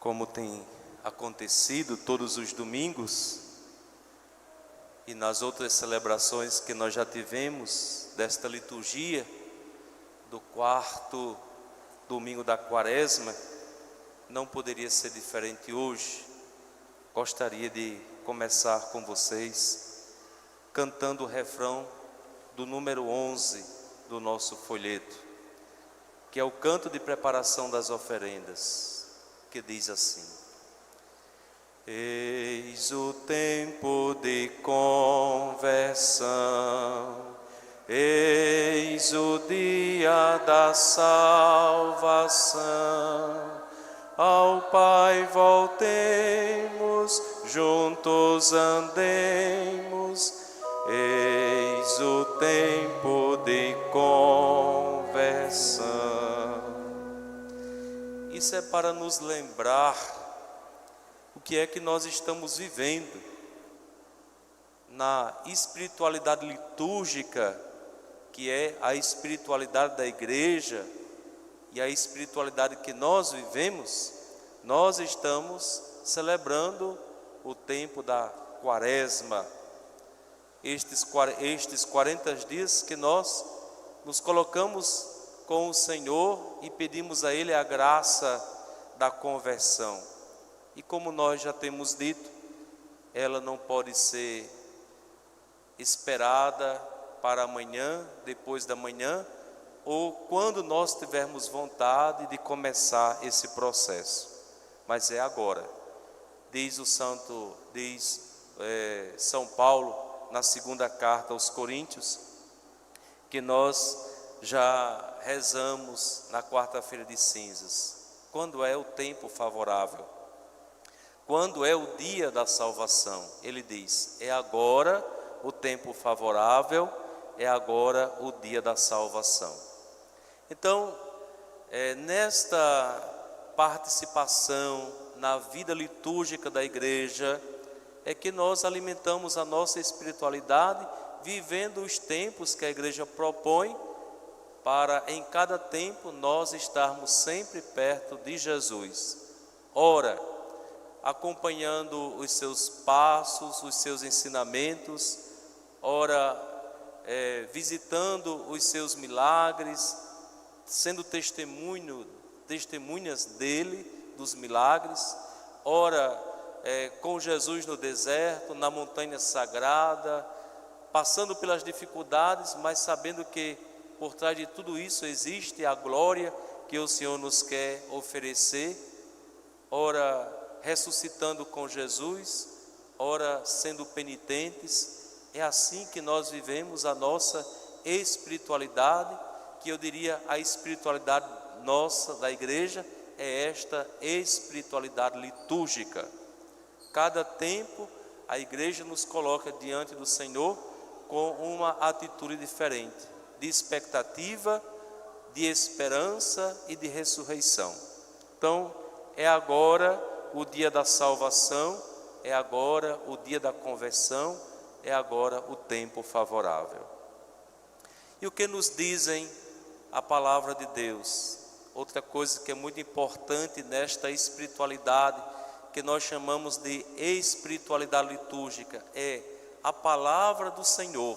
Como tem acontecido todos os domingos e nas outras celebrações que nós já tivemos desta liturgia do quarto domingo da Quaresma, não poderia ser diferente hoje. Gostaria de começar com vocês cantando o refrão do número 11 do nosso folheto, que é o canto de preparação das oferendas, que diz assim: eis o tempo de conversão, eis o dia da salvação, ao Pai voltemos, juntos andemos, eis o tempo de conversão. Isso é para nos lembrar o que é que nós estamos vivendo na espiritualidade litúrgica, que é a espiritualidade da igreja e a espiritualidade que nós vivemos. Nós estamos celebrando o tempo da Quaresma, estes 40 dias que nós nos colocamos com o Senhor e pedimos a Ele a graça da conversão. E como nós já temos dito, ela não pode ser esperada para amanhã, depois da manhã, ou quando nós tivermos vontade de começar esse processo, mas é agora. Diz São Paulo na segunda carta aos Coríntios, que nós já rezamos na quarta-feira de cinzas. Quando é o tempo favorável? Quando é o dia da salvação? Ele diz: é agora o tempo favorável, é agora o dia da salvação. Então, nesta participação na vida litúrgica da igreja, é que nós alimentamos a nossa espiritualidade, vivendo os tempos que a igreja propõe, para em cada tempo nós estarmos sempre perto de Jesus. Ora, acompanhando os seus passos, os seus ensinamentos, ora, visitando os seus milagres, sendo testemunhas dele, dos milagres, ora, com Jesus no deserto, na montanha sagrada, passando pelas dificuldades, mas sabendo que por trás de tudo isso existe a glória que o Senhor nos quer oferecer, ora ressuscitando com Jesus, ora sendo penitentes. É assim que nós vivemos a nossa espiritualidade, que eu diria a espiritualidade nossa da igreja é esta espiritualidade litúrgica. Cada tempo a igreja nos coloca diante do Senhor com uma atitude diferente, de expectativa, de esperança e de ressurreição. Então, é agora o dia da salvação, é agora o dia da conversão, é agora o tempo favorável. E o que nos dizem a palavra de Deus? Outra coisa que é muito importante nesta espiritualidade, que nós chamamos de espiritualidade litúrgica, é a palavra do Senhor,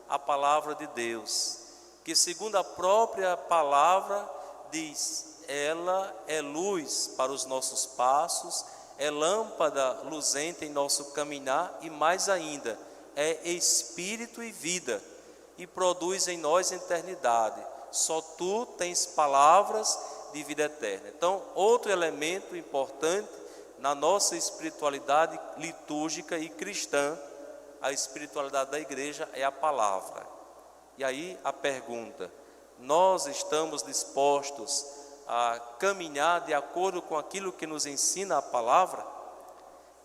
a palavra de Deus, que segundo a própria palavra diz, ela é luz para os nossos passos, é lâmpada luzente em nosso caminhar e mais ainda, é espírito e vida e produz em nós eternidade. Só tu tens palavras de vida eterna. Então, outro elemento importante na nossa espiritualidade litúrgica e cristã, a espiritualidade da igreja é a palavra. E aí a pergunta: nós estamos dispostos a caminhar de acordo com aquilo que nos ensina a palavra?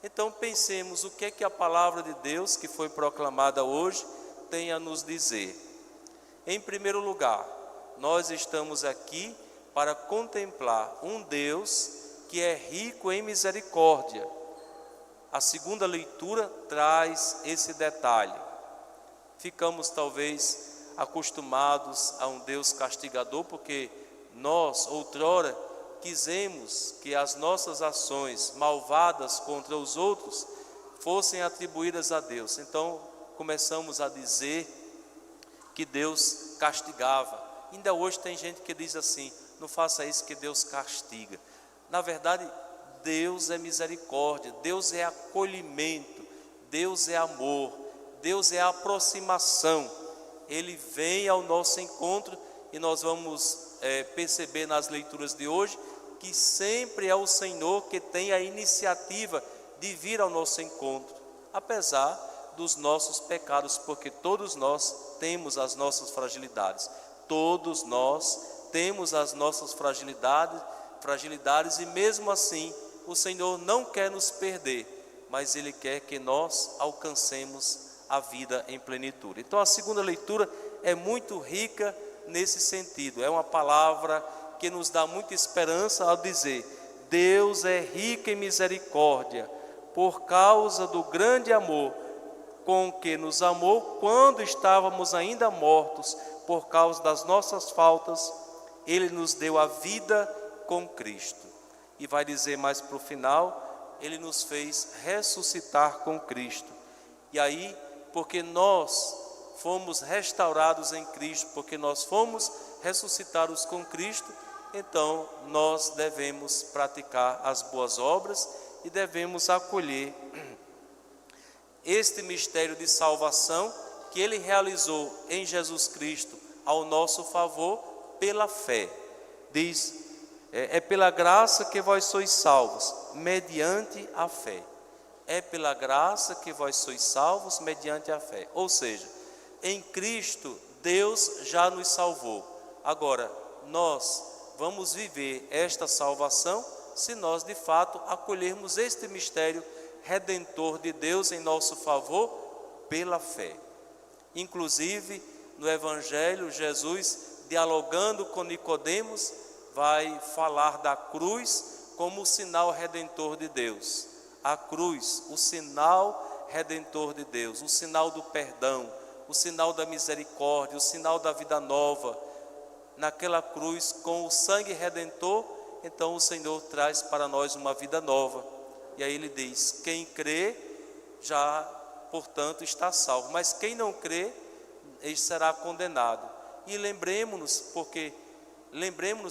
Então pensemos o que é que a palavra de Deus que foi proclamada hoje tem a nos dizer. Em primeiro lugar, nós estamos aqui para contemplar um Deus que é rico em misericórdia. A segunda leitura traz esse detalhe. Ficamos talvez acostumados a um Deus castigador, porque nós outrora quisemos que as nossas ações malvadas contra os outros fossem atribuídas a Deus. Então começamos a dizer que Deus castigava. Ainda hoje tem gente que diz assim: não faça isso que Deus castiga. Na verdade, Deus é misericórdia, Deus é acolhimento, Deus é amor, Deus é aproximação. Ele vem ao nosso encontro e nós vamos perceber nas leituras de hoje que sempre é o Senhor que tem a iniciativa de vir ao nosso encontro, apesar dos nossos pecados, porque todos nós temos as nossas fragilidades. Todos nós temos as nossas fragilidades, e mesmo assim o Senhor não quer nos perder, mas Ele quer que nós alcancemos a vida em plenitude. Então a segunda leitura é muito rica nesse sentido, é uma palavra que nos dá muita esperança ao dizer: Deus é rico em misericórdia, por causa do grande amor com que nos amou quando estávamos ainda mortos por causa das nossas faltas. Ele nos deu a vida com Cristo. E vai dizer mais para o final: Ele nos fez ressuscitar com Cristo. E aí, porque nós fomos restaurados em Cristo, porque nós fomos ressuscitados com Cristo, então nós devemos praticar as boas obras e devemos acolher este mistério de salvação que Ele realizou em Jesus Cristo ao nosso favor pela fé. Diz: é pela graça que vós sois salvos, mediante a fé. É pela graça que vós sois salvos, mediante a fé. Ou seja, em Cristo Deus já nos salvou. Agora, nós vamos viver esta salvação se nós de fato acolhermos este mistério redentor de Deus em nosso favor pela fé. Inclusive, no Evangelho, Jesus, dialogando com Nicodemos, vai falar da cruz como o sinal redentor de Deus. A cruz, o sinal redentor de Deus, o sinal do perdão, o sinal da misericórdia, o sinal da vida nova. Naquela cruz, com o sangue redentor, então o Senhor traz para nós uma vida nova. E aí Ele diz: quem crê já, portanto, está salvo, mas quem não crê, ele será condenado. E lembremos-nos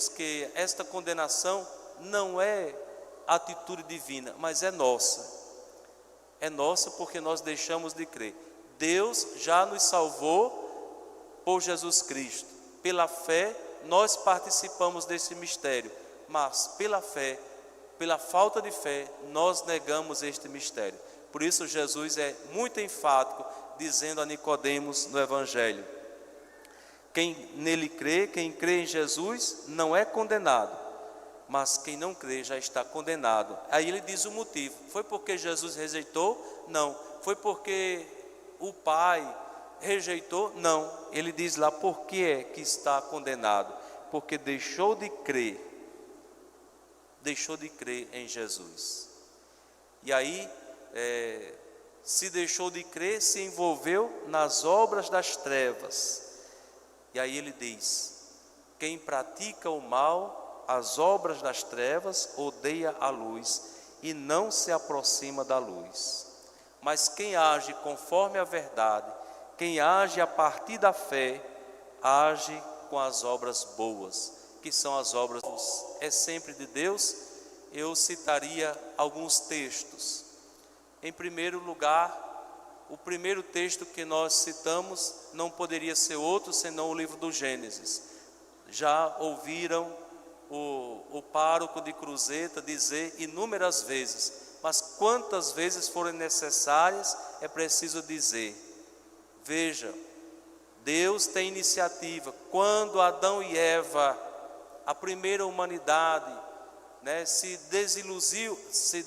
que esta condenação não é atitude divina, mas é nossa. É nossa porque nós deixamos de crer. Deus já nos salvou por Jesus Cristo. Pela fé, nós participamos desse mistério, mas pela fé, pela falta de fé, nós negamos este mistério. Por isso Jesus é muito enfático, dizendo a Nicodemos no Evangelho: quem nele crê, quem crê em Jesus, não é condenado, mas quem não crê já está condenado. Aí ele diz o motivo: foi porque Jesus rejeitou? Não. Foi porque o Pai rejeitou? Não. Ele diz lá por que é que está condenado: porque deixou de crer em Jesus. E aí, se deixou de crer, se envolveu nas obras das trevas. E aí ele diz: quem pratica o mal, as obras das trevas, odeia a luz e não se aproxima da luz. Mas quem age conforme a verdade, quem age a partir da fé, age com as obras boas, que são as obras é sempre de Deus. Eu citaria alguns textos. Em primeiro lugar, o primeiro texto que nós citamos não poderia ser outro senão o livro do Gênesis. Já ouviram o pároco de Cruzeta dizer inúmeras vezes, mas quantas vezes forem necessárias, é preciso dizer. Veja, Deus tem iniciativa. Quando Adão e Eva, a primeira humanidade, se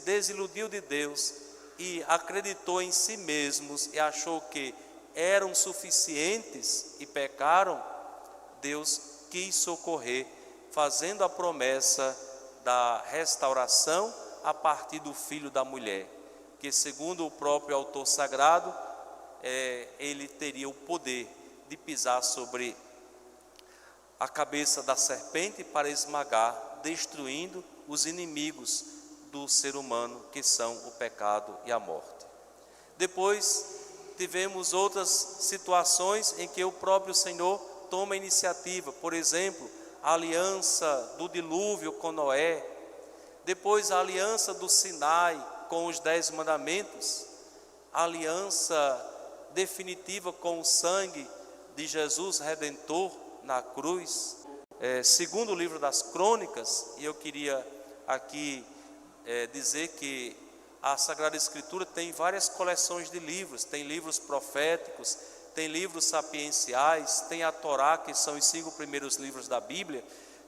desiludiu de Deus e acreditou em si mesmos e achou que eram suficientes e pecaram, Deus quis socorrer, fazendo a promessa da restauração a partir do filho da mulher, que segundo o próprio autor sagrado, ele teria o poder de pisar sobre a cabeça da serpente para esmagar destruindo os inimigos do ser humano, que são o pecado e a morte. Depois tivemos outras situações em que o próprio Senhor toma a iniciativa, por exemplo, a aliança do dilúvio com Noé, depois a aliança do Sinai com os 10 mandamentos, a aliança definitiva com o sangue de Jesus Redentor na cruz. Segundo o livro das Crônicas, e eu queria aqui dizer que a Sagrada Escritura tem várias coleções de livros, tem livros proféticos, tem livros sapienciais, tem a Torá, que são os 5 primeiros livros da Bíblia,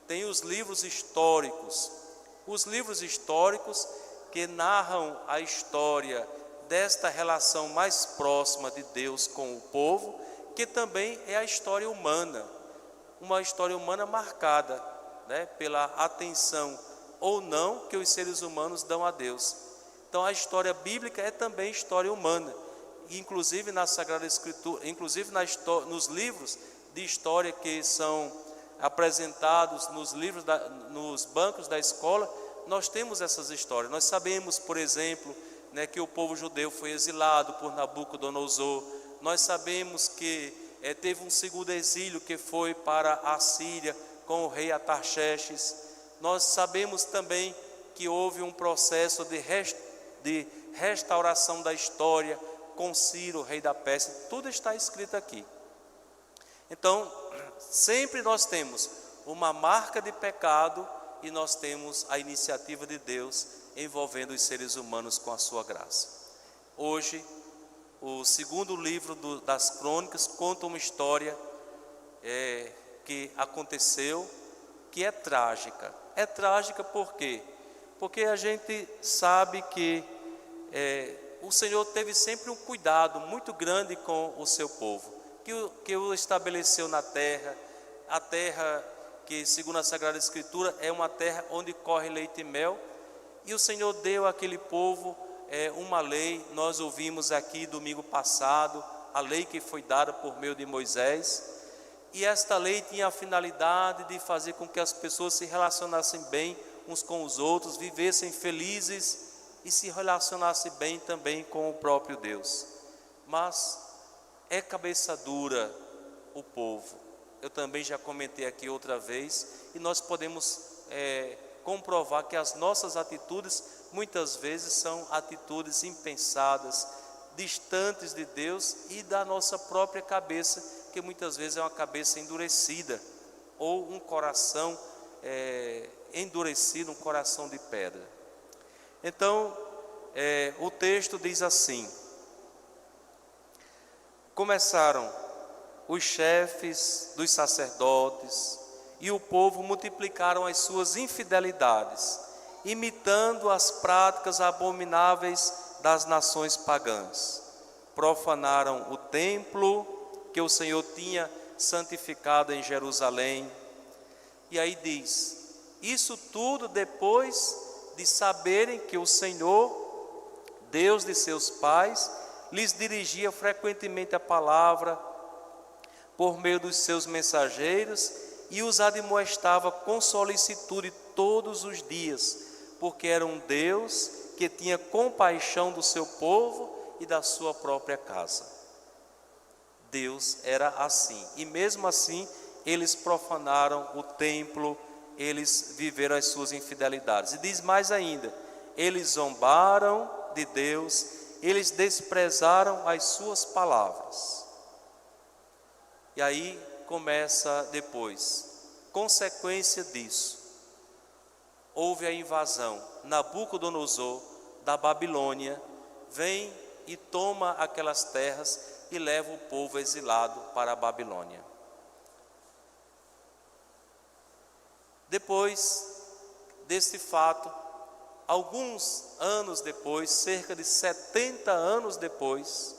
tem os livros históricos. Os livros históricos que narram a história desta relação mais próxima de Deus com o povo, que também é a história humana, uma história humana marcada, pela atenção ou não que os seres humanos dão a Deus. Então a história bíblica é também história humana, inclusive na Sagrada Escritura, inclusive nos livros de história que são apresentados nos bancos da escola, nós temos essas histórias. Nós sabemos, por exemplo, que o povo judeu foi exilado por Nabucodonosor. Nós sabemos que teve um segundo exílio que foi para a Síria com o rei Atarxerxes. Nós sabemos também que houve um processo de restauração da história com Ciro, rei da Pérsia. Tudo está escrito aqui. Então, sempre nós temos uma marca de pecado e nós temos a iniciativa de Deus envolvendo os seres humanos com a sua graça. Hoje, o segundo livro das Crônicas conta uma história que aconteceu, que é trágica. É trágica por quê? Porque a gente sabe que o Senhor teve sempre um cuidado muito grande com o seu povo, que o estabeleceu na terra, a terra que, segundo a Sagrada Escritura, é uma terra onde corre leite e mel, e o Senhor deu àquele povo uma lei. Nós ouvimos aqui domingo passado, a lei que foi dada por meio de Moisés, e esta lei tinha a finalidade de fazer com que as pessoas se relacionassem bem uns com os outros, vivessem felizes e se relacionassem bem também com o próprio Deus. Mas é cabeça dura o povo. Eu também já comentei aqui outra vez, e nós podemos comprovar que as nossas atitudes muitas vezes são atitudes impensadas, distantes de Deus e da nossa própria cabeça, que muitas vezes é uma cabeça endurecida, ou um coração endurecido, um coração de pedra. Então, o texto diz assim: começaram os chefes dos sacerdotes e o povo multiplicaram as suas infidelidades, imitando as práticas abomináveis das nações pagãs. Profanaram o templo que o Senhor tinha santificado em Jerusalém. E aí diz: isso tudo depois de saberem que o Senhor, Deus de seus pais, lhes dirigia frequentemente a palavra por meio dos seus mensageiros e os admoestava com solicitude todos os dias, porque era um Deus que tinha compaixão do seu povo e da sua própria casa. Deus era assim, e mesmo assim eles profanaram o templo, eles viveram as suas infidelidades. E diz mais ainda: eles zombaram de Deus, eles desprezaram as suas palavras. E aí começa depois, consequência disso, houve a invasão. Nabucodonosor da Babilônia vem e toma aquelas terras e leva o povo exilado para a Babilônia. Depois desse fato, alguns anos depois, cerca de 70 anos depois,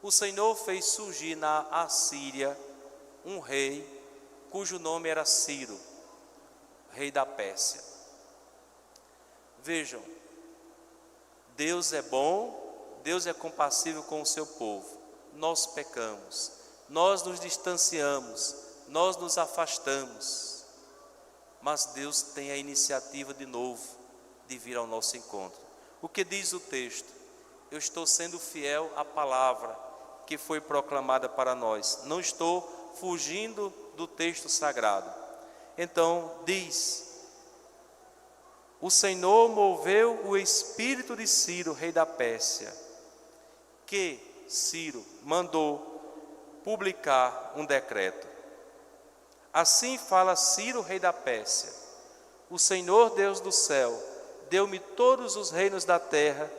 o Senhor fez surgir na Assíria um rei cujo nome era Ciro, rei da Pérsia. Vejam, Deus é bom, Deus é compassível com o seu povo. Nós pecamos, nós nos distanciamos, nós nos afastamos. mas Deus tem a iniciativa de novo de vir ao nosso encontro. O que diz o texto? Eu estou sendo fiel à palavra que foi proclamada para nós. Não estou fugindo do texto sagrado. Então diz: o Senhor moveu o espírito de Ciro, rei da Pérsia, que Ciro mandou publicar um decreto. Assim fala Ciro, rei da Pérsia: o Senhor Deus do céu deu-me todos os reinos da terra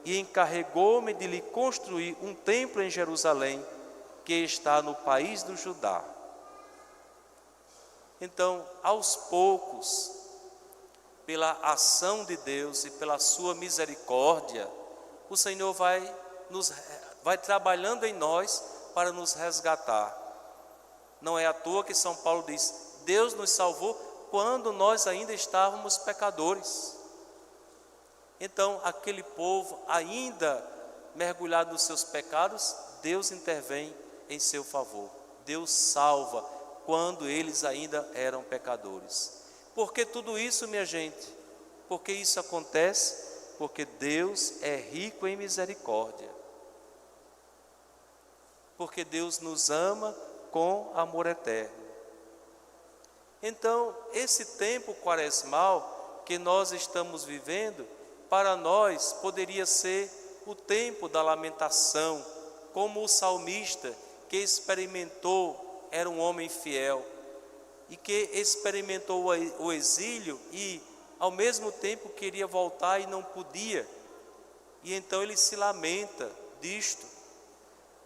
e encarregou-me de lhe construir um templo em Jerusalém, que está no país do Judá. Então, aos poucos, pela ação de Deus e pela sua misericórdia, o Senhor vai trabalhando em nós para nos resgatar. Não é à toa que São Paulo diz: Deus nos salvou quando nós ainda estávamos pecadores. Então, aquele povo ainda mergulhado nos seus pecados, Deus intervém em seu favor. Deus salva quando eles ainda eram pecadores. Por que tudo isso, minha gente? Porque isso acontece porque Deus é rico em misericórdia. Porque Deus nos ama com amor eterno. Então, esse tempo quaresmal que nós estamos vivendo, para nós poderia ser o tempo da lamentação, como o salmista que experimentou, era um homem fiel, e que experimentou o exílio e ao mesmo tempo queria voltar e não podia. E então ele se lamenta disto,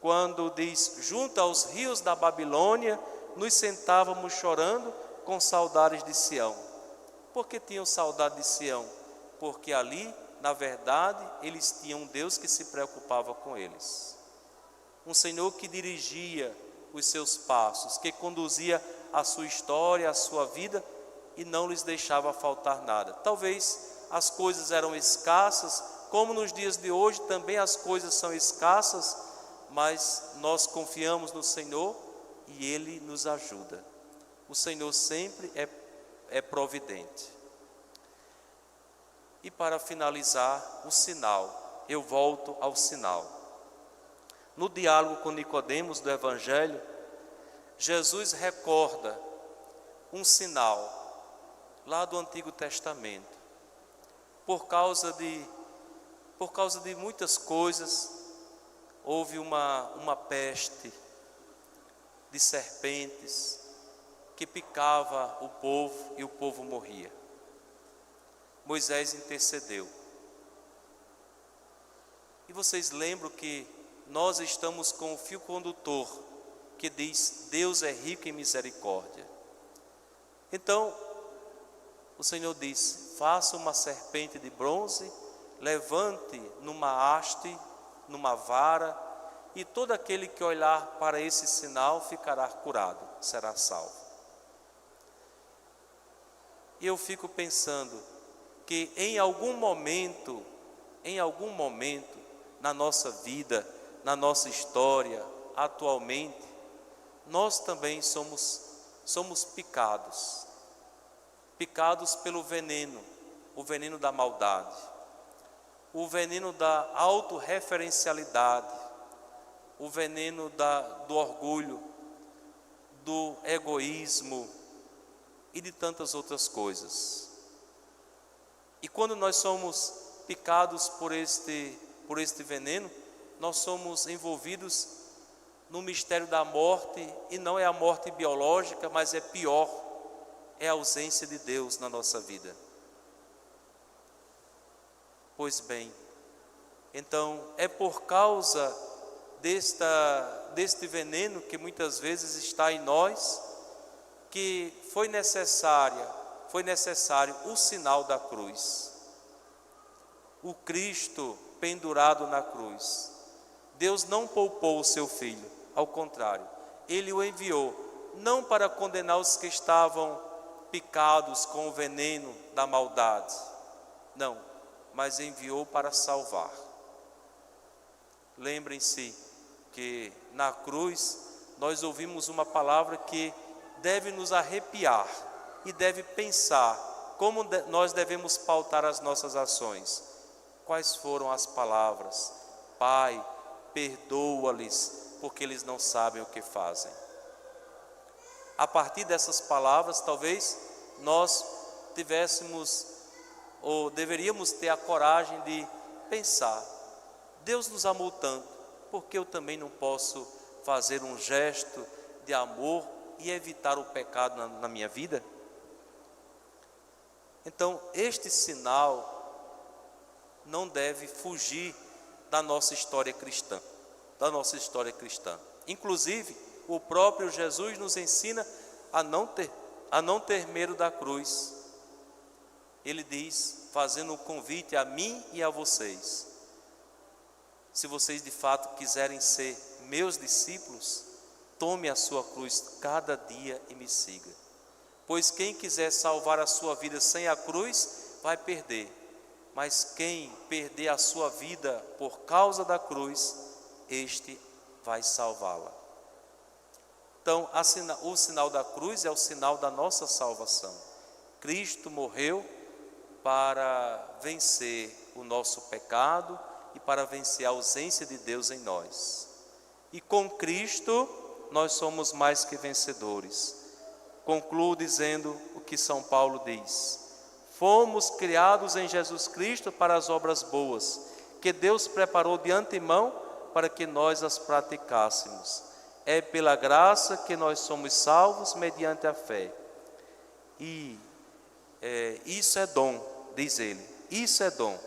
quando diz: junto aos rios da Babilônia, nos sentávamos chorando com saudades de Sião. Por que tinham saudade de Sião? Porque ali, na verdade, eles tinham um Deus que se preocupava com eles. Um Senhor que dirigia os seus passos, que conduzia a sua história, a sua vida, e não lhes deixava faltar nada. Talvez as coisas eram escassas, como nos dias de hoje também as coisas são escassas, mas nós confiamos no Senhor e Ele nos ajuda. O Senhor sempre é providente. E para finalizar, o sinal. Eu volto ao sinal. No diálogo com Nicodemos do Evangelho, Jesus recorda um sinal lá do Antigo Testamento. Por causa de muitas coisas, houve uma peste de serpentes que picava o povo e o povo morria. Moisés intercedeu. E vocês lembram que nós estamos com o fio condutor que diz: Deus é rico em misericórdia. Então, o Senhor disse: faça uma serpente de bronze, levante numa haste, numa vara, e todo aquele que olhar para esse sinal ficará curado, será salvo. E eu fico pensando que em algum momento, na nossa vida, na nossa história, atualmente, nós também somos picados pelo veneno, o veneno da maldade, o veneno da autorreferencialidade, o veneno do orgulho, do egoísmo e de tantas outras coisas. E quando nós somos picados por este veneno, nós somos envolvidos no mistério da morte, e não é a morte biológica, mas é pior, é a ausência de Deus na nossa vida. Pois bem, então é por causa deste veneno que muitas vezes está em nós, que foi necessário o sinal da cruz. O Cristo pendurado na cruz. Deus não poupou o seu Filho, ao contrário, Ele o enviou, não para condenar os que estavam picados com o veneno da maldade, não, mas enviou para salvar. Lembrem-se que na cruz nós ouvimos uma palavra que deve nos arrepiar. e deve pensar como nós devemos pautar as nossas ações. Quais foram as palavras? Pai, perdoa-lhes, porque eles não sabem o que fazem. A partir dessas palavras, talvez nós tivéssemos ou deveríamos ter a coragem de pensar: Deus nos amou tanto, por que eu também não posso fazer um gesto de amor e evitar o pecado na minha vida? Então, este sinal não deve fugir da nossa história cristã, Inclusive, o próprio Jesus nos ensina a não ter medo da cruz. Ele diz, fazendo um convite a mim e a vocês: se vocês de fato quiserem ser meus discípulos, tome a sua cruz cada dia e me siga. Pois quem quiser salvar a sua vida sem a cruz, vai perder. Mas quem perder a sua vida por causa da cruz, este vai salvá-la. Então, o sinal da cruz é o sinal da nossa salvação. Cristo morreu para vencer o nosso pecado e para vencer a ausência de Deus em nós. E com Cristo, nós somos mais que vencedores. Concluo dizendo o que São Paulo diz: fomos criados em Jesus Cristo para as obras boas, que Deus preparou de antemão para que nós as praticássemos. É pela graça que nós somos salvos mediante a fé. E isso é dom, diz ele. Isso é dom.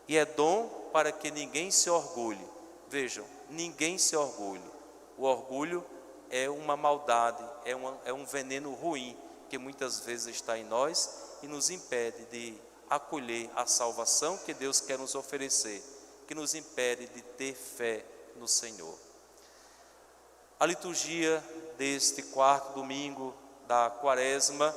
E é dom para que ninguém se orgulhe. Vejam, ninguém se orgulhe. O orgulho é uma maldade, é um veneno ruim que muitas vezes está em nós e nos impede de acolher a salvação que Deus quer nos oferecer, que nos impede de ter fé no Senhor. A liturgia deste quarto domingo da Quaresma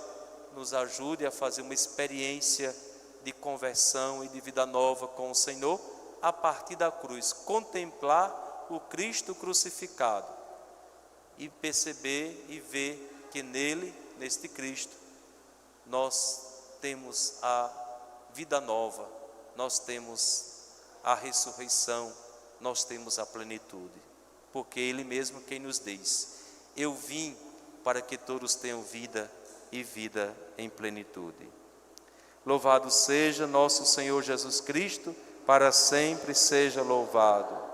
nos ajude a fazer uma experiência de conversão e de vida nova com o Senhor a partir da cruz, contemplar o Cristo crucificado e perceber e ver que nele, neste Cristo, nós temos a vida nova, nós temos a ressurreição, nós temos a plenitude, porque Ele mesmo quem nos diz: eu vim para que todos tenham vida e vida em plenitude. Louvado seja nosso Senhor Jesus Cristo, para sempre seja louvado.